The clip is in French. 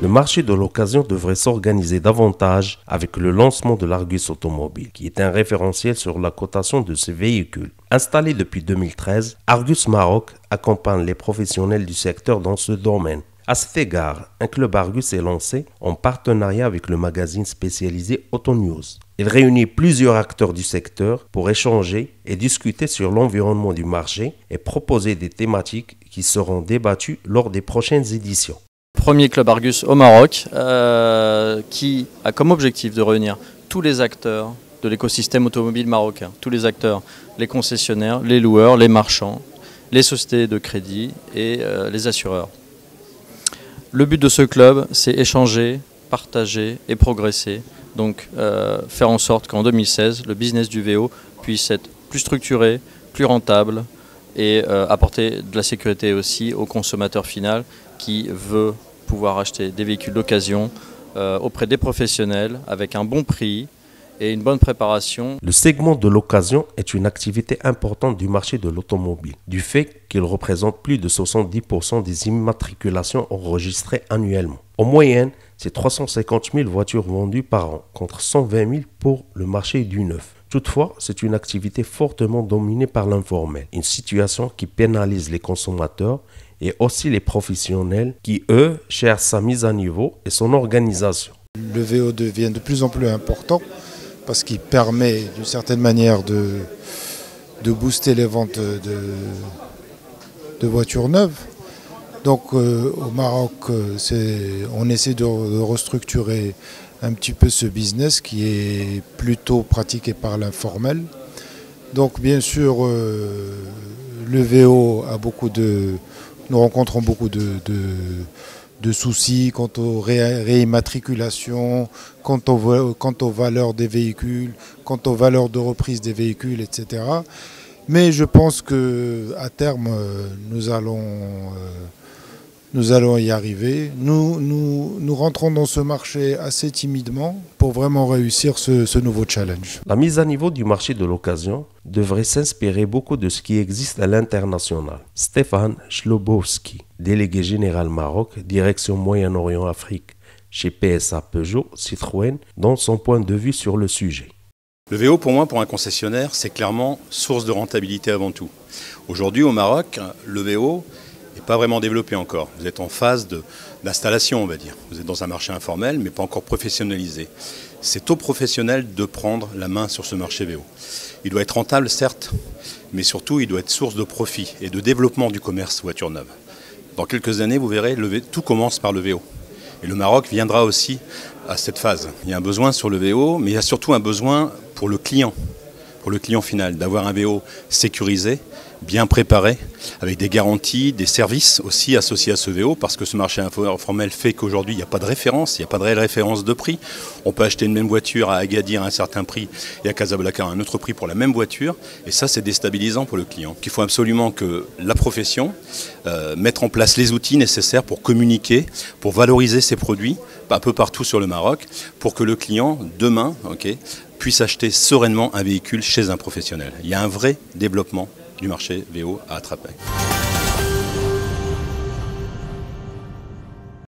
Le marché de l'occasion devrait s'organiser davantage avec le lancement de l'Argus Automobile, qui est un référentiel sur la cotation de ces véhicules. Installé depuis 2013, Argus Maroc accompagne les professionnels du secteur dans ce domaine. À cet égard, un club Argus est lancé en partenariat avec le magazine spécialisé Auto News. Il réunit plusieurs acteurs du secteur pour échanger et discuter sur l'environnement du marché et proposer des thématiques qui seront débattues lors des prochaines éditions. Premier club Argus au Maroc qui a comme objectif de réunir tous les acteurs de l'écosystème automobile marocain, tous les acteurs, les concessionnaires, les loueurs, les marchands, les sociétés de crédit et les assureurs. Le but de ce club, c'est échanger, partager et progresser. Donc faire en sorte qu'en 2016, le business du VO puisse être plus structuré, plus rentable et apporter de la sécurité aussi au consommateur final qui veut pouvoir acheter des véhicules d'occasion auprès des professionnels avec un bon prix et une bonne préparation. Le segment de l'occasion est une activité importante du marché de l'automobile, du fait qu'il représente plus de 70% des immatriculations enregistrées annuellement. En moyenne, c'est 350 000 voitures vendues par an, contre 120 000 pour le marché du neuf. Toutefois, c'est une activité fortement dominée par l'informel, une situation qui pénalise les consommateurs et aussi les professionnels qui, eux, cherchent sa mise à niveau et son organisation. Le VO devient de plus en plus important parce qu'il permet d'une certaine manière de booster les ventes de voitures neuves. Donc au Maroc, on essaie de restructurer un petit peu ce business qui est plutôt pratiqué par l'informel. Donc bien sûr, le VO a nous rencontrons beaucoup de soucis quant aux réimmatriculations, quant aux valeurs des véhicules, quant aux valeurs de reprise des véhicules, etc. Mais je pense qu'à terme, nous allons y arriver. Nous rentrons dans ce marché assez timidement pour vraiment réussir ce nouveau challenge. La mise à niveau du marché de l'occasion devrait s'inspirer beaucoup de ce qui existe à l'international. Stéphane Schlobowski, délégué général Maroc, direction Moyen-Orient-Afrique chez PSA Peugeot Citroën, donne son point de vue sur le sujet. Le VO, pour moi, pour un concessionnaire, c'est clairement source de rentabilité avant tout. Aujourd'hui, au Maroc, le VO n'est pas vraiment développé encore. Vous êtes en phase d'installation, on va dire. Vous êtes dans un marché informel, mais pas encore professionnalisé. C'est aux professionnels de prendre la main sur ce marché VO. Il doit être rentable, certes, mais surtout, il doit être source de profit et de développement du commerce voiture neuve. Dans quelques années, vous verrez, tout commence par le VO. Et le Maroc viendra aussi à cette phase. Il y a un besoin sur le VO, mais il y a surtout un besoin pour le client final, d'avoir un VO sécurisé, bien préparé, avec des garanties, des services aussi associés à ce VO, parce que ce marché informel fait qu'aujourd'hui, il n'y a pas de référence, il n'y a pas de réelle référence de prix. On peut acheter une même voiture à Agadir à un certain prix et à Casablanca à un autre prix pour la même voiture, et ça, c'est déstabilisant pour le client. Il faut absolument que la profession mette en place les outils nécessaires pour communiquer, pour valoriser ses produits, un peu partout sur le Maroc, pour que le client, demain, puisse acheter sereinement un véhicule chez un professionnel. Il y a un vrai développement du marché VO à attraper.